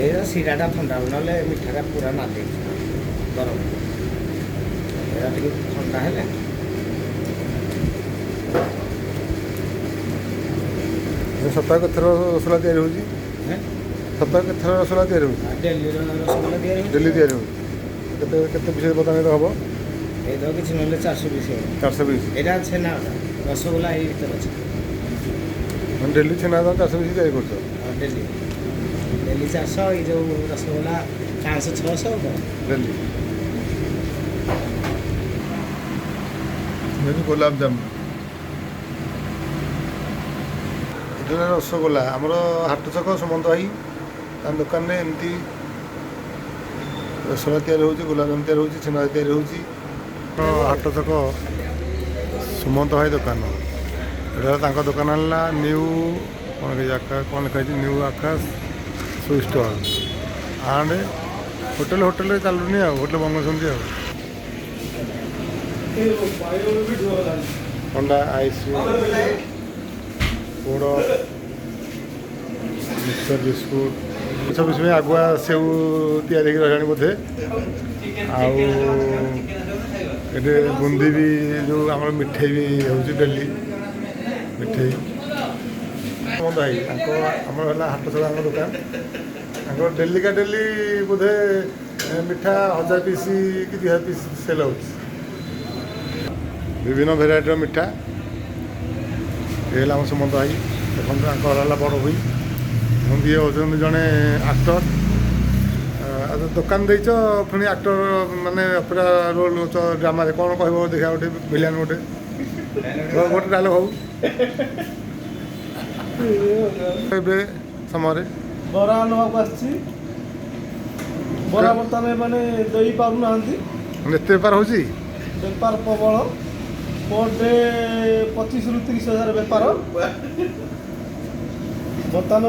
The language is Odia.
ଏଇଟା ସିରାଟା ଥଣ୍ଡା ହବ ନହେଲେ ମିଠାଟା ପୁରା ନାଦି ଗରମ ଏଇଟା ଟିକେ ଥଣ୍ଡା ହେଲେ ସପ୍ତାହ କେତେଥର ରସଗୋଲା ତିଆରି ହେଉଛି? ସପ୍ତାହ କେତେଥର ରସଗୋଲା ତିଆରି ହେଉଛି? ଡେଲିର ରସଗୋଲା ତିଆରି ହେଉଛି। ଡେଲି ତିଆରି ହେଉଛି। କେତେ ପିସ୍ ବର୍ତ୍ତମାନ ହେବ? ଏଇ ତ କିଛି ନହେଲେ 400 ପିସ୍ ହେବ। 400 ପିସ୍। ଏଇଟା ଛେନା ରସଗୋଲା ଏଇ ଭିତରେ ଅଛି। ମାନେ ଡେଲି ଛେନା 400 ପିସ୍ ତିଆରି କରୁଛ? ଡେଲି 400 ଏଇ ଯେଉଁ ରସଗୋଲା 500 600 ଡେଲି। ଗୋଲାପଜାମୁ ଯେଉଁଟା ରସଗୋଲା ଆମର ହାଟ ଛକ ସୁମନ୍ତ ଭାଇ ତା ଦୋକାନରେ ଏମିତି ରସଗୋଲା ତିଆରି ହେଉଛି, ଗୋଲାପଜାମୁ ତିଆରି ହେଉଛି, ଛେନା ତିଆରି ହେଉଛି। ହାଟ ଛକ ସୁମନ୍ତ ଭାଇ ଦୋକାନ ଏଇଟା ତାଙ୍କ ଦୋକାନ ହେଲା ନ୍ୟୁ କ'ଣ ଲେଖା ହେଇଛି new Akash sweet stall and ହୋଟେଲରେ ଚାଲୁନି ଆଉ ହୋଟେଲ ବନଉଛନ୍ତି ଆଉ ଥଣ୍ଡା ଆଇସ୍କ୍ରିମ୍ ପୋଡ଼ ମିକ୍ସଚର ବିସ୍କୁଟ ଏସବୁ ପାଇଁ ଆଗୁଆ ସେଉ ତିଆରି ହେଇକି ରହିଲାଣି ବୋଧେ। ଆଉ ଏଠି ବୁନ୍ଦି ବି ଯେଉଁ ଆମର ମିଠେଇ ବି ହେଉଛି ଡେଲି ମିଠେଇ ବନ୍ଦ ଭାଇ ତାଙ୍କ ଆମର ହେଲା ହାଟ ଛକ ଆମ ଦୋକାନ ତାଙ୍କର ଡେଲିକା ଡେଲି ବୋଧେ ମିଠା 1000 ପିସ୍ କି 2000 ପିସ୍ ସେଲ୍ ହେଉଛି। ବିଭିନ୍ନ ଭେରାଇଟିର ମିଠା ଏ ହେଲା ଆମ ସୁମନ୍ତ ଭାଇ ଦେଖନ୍ତୁ ତାଙ୍କର ହେଲା ବଡ଼ ଭାଇ ଏବଂ ଇଏ ହେଉଛନ୍ତି ଜଣେ ଆକ୍ଟର। ଦୋକାନ ଦେଇଛ ପୁଣି ଆକ୍ଟର ମାନେ ଅପେରା ରୋଲ୍ ଡ୍ରାମାରେ କ'ଣ କହିବ ଦେଖିବା ଗୋଟେ ଭିଲିଆନ୍ ଗୋଟେ ଡାଇଲଗ୍ ହଉ ଏବେ ସମୟରେ ବରା ନେବାକୁ ଆସିଛି। ବରା ବର୍ତ୍ତମାନ ମାନେ ଦେଇପାରୁନାହାନ୍ତି, ଏତେ ବେପାର ହେଉଛି ବେପାର ପ୍ରବଳ। ପର୍ ଡେ 25,000 ରୁ 30,000 ବେପାର ବର୍ତ୍ତମାନ।